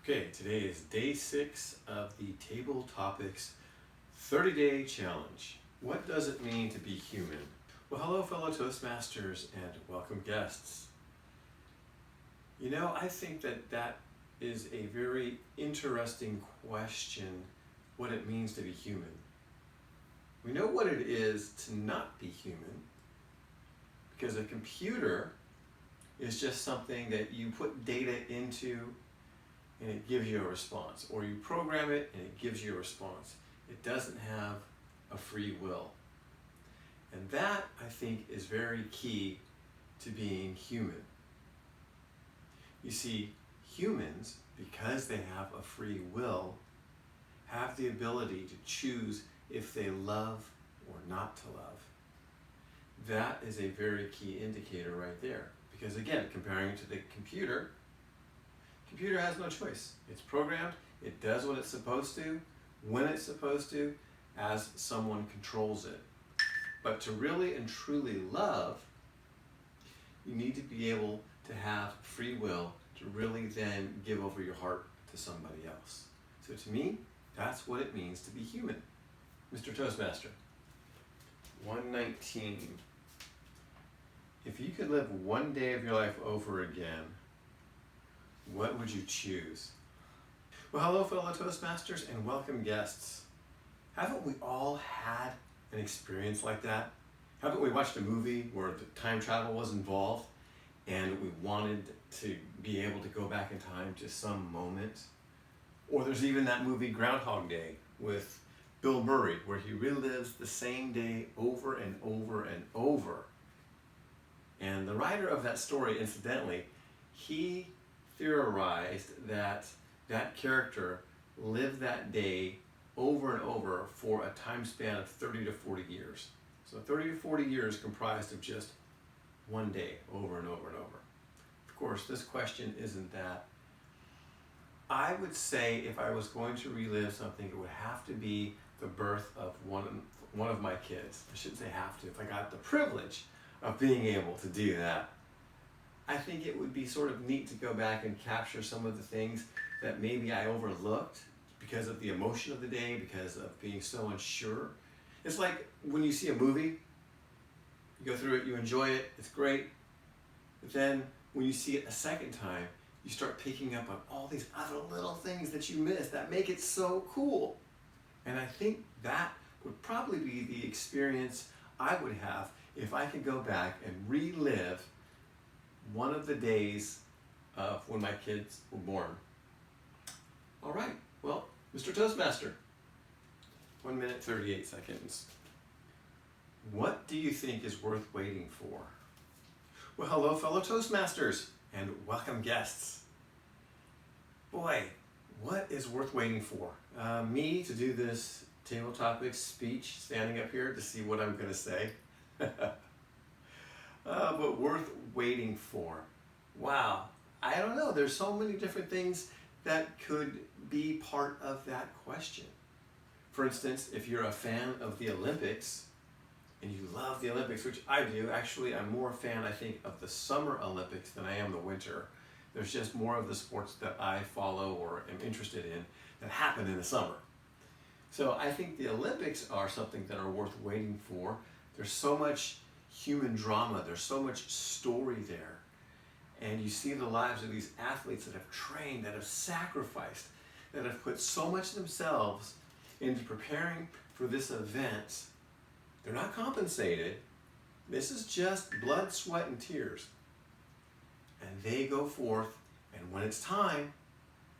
Okay, today is day 6 of the Table Topics 30-day challenge. What does it mean to be human? Well, hello fellow Toastmasters and welcome guests. You know, I think that is a very interesting question, what it means to be human. We know what it is to not be human, because a computer is just something that you put data into and it gives you a response, or you program it and it gives you a response. It doesn't have a free will. And that, I think, is very key to being human. You see, humans, because they have a free will, have the ability to choose if they love or not to love. That is a very key indicator right there. Because again, comparing it to the computer has no choice. It's programmed, it does what it's supposed to, when it's supposed to, as someone controls it. But to really and truly love, you need to be able to have free will to really then give over your heart to somebody else. So to me, that's what it means to be human. Mr. Toastmaster, 119. If you could live one day of your life over again, what would you choose? Well, hello fellow Toastmasters and welcome guests. Haven't we all had an experience like that? Haven't we watched a movie where the time travel was involved and we wanted to be able to go back in time to some moment? Or there's even that movie Groundhog Day with Bill Murray, where he relives the same day over and over and over. And the writer of that story, incidentally, he theorized that that character lived that day over and over for a time span of 30 to 40 years. So 30 to 40 years comprised of just one day over and over and over. Of course, this question isn't that. I would say if I was going to relive something, it would have to be the birth of one of my kids. I shouldn't say have to. If I got the privilege of being able to do that, I think it would be sort of neat to go back and capture some of the things that maybe I overlooked because of the emotion of the day, because of being so unsure. It's like when you see a movie, you go through it, you enjoy it, it's great, but then when you see it a second time, you start picking up on all these other little things that you missed that make it so cool. And I think that would probably be the experience I would have if I could go back and relive one of the days of when my kids were born. All right, well, Mr. Toastmaster, 1 minute, 38 seconds. What do you think is worth waiting for? Well, hello, fellow Toastmasters, and welcome guests. Boy, what is worth waiting for? Me to do this Table Topics speech, standing up here to see what I'm going to say. But worth waiting for. Wow, I don't know. There's so many different things that could be part of that question. For instance, if you're a fan of the Olympics and you love the Olympics, which I do, actually I'm more a fan, I think, of the Summer Olympics than I am the winter. There's just more of the sports that I follow or am interested in that happen in the summer. So I think the Olympics are something that are worth waiting for. There's so much human drama, there's so much story there. And you see the lives of these athletes that have trained, that have sacrificed, that have put so much of themselves into preparing for this event. They're not compensated. This is just blood, sweat, and tears. And they go forth, and when it's time,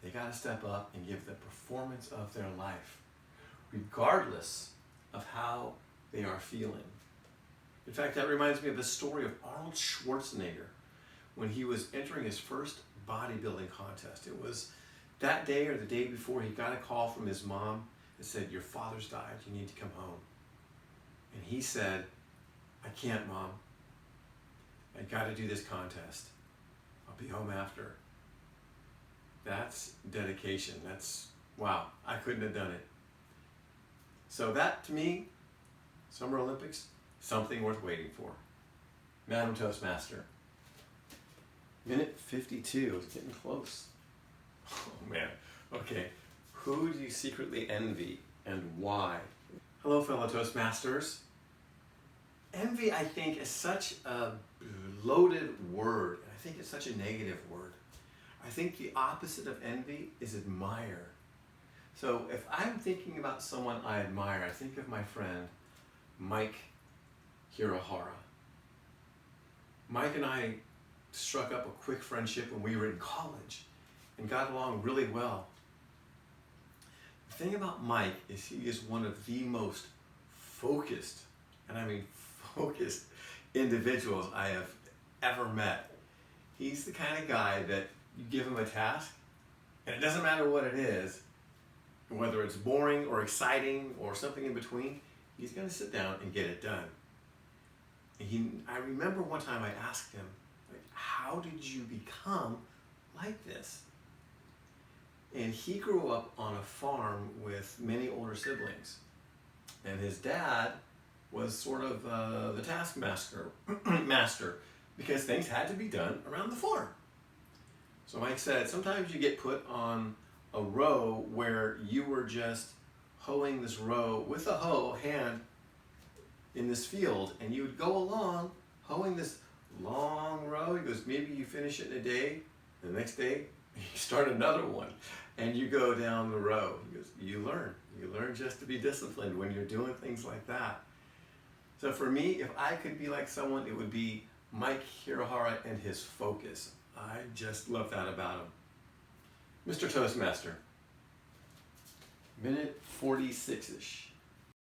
they got to step up and give the performance of their life, regardless of how they are feeling. In fact, that reminds me of the story of Arnold Schwarzenegger when he was entering his first bodybuilding contest. It was that day or the day before he got a call from his mom that said, "Your father's died, you need to come home." And he said, "I can't, Mom. I got to do this contest. I'll be home after." That's dedication. That's, wow, I couldn't have done it. So that, to me, Summer Olympics, something worth waiting for. Madam Toastmaster. Minute 52, it's getting close. Oh man, Who do you secretly envy and why? Hello, fellow Toastmasters. Envy, I think, is such a loaded word. I think it's such a negative word. I think the opposite of envy is admire. So if I'm thinking about someone I admire, I think of my friend Mike Hirohara. Mike and I struck up a quick friendship when we were in college and got along really well. The thing about Mike is he is one of the most focused, and I mean focused, individuals I have ever met. He's the kind of guy that you give him a task, and it doesn't matter what it is, whether it's boring or exciting or something in between, he's going to sit down and get it done. I remember one time I asked him, like, how did you become like this? And he grew up on a farm with many older siblings. And his dad was sort of the taskmaster, because things had to be done around the farm. So Mike said, sometimes you get put on a row where you were just hoeing this row with a hoe hand in this field, and you would go along hoeing this long row. He goes, maybe you finish it in a day, and the next day you start another one, and you go down the row. He goes, you learn just to be disciplined when you're doing things like that. So for me, if I could be like someone, it would be Mike Hirohara and his focus. I just love that about him. Mr. Toastmaster, minute 46-ish.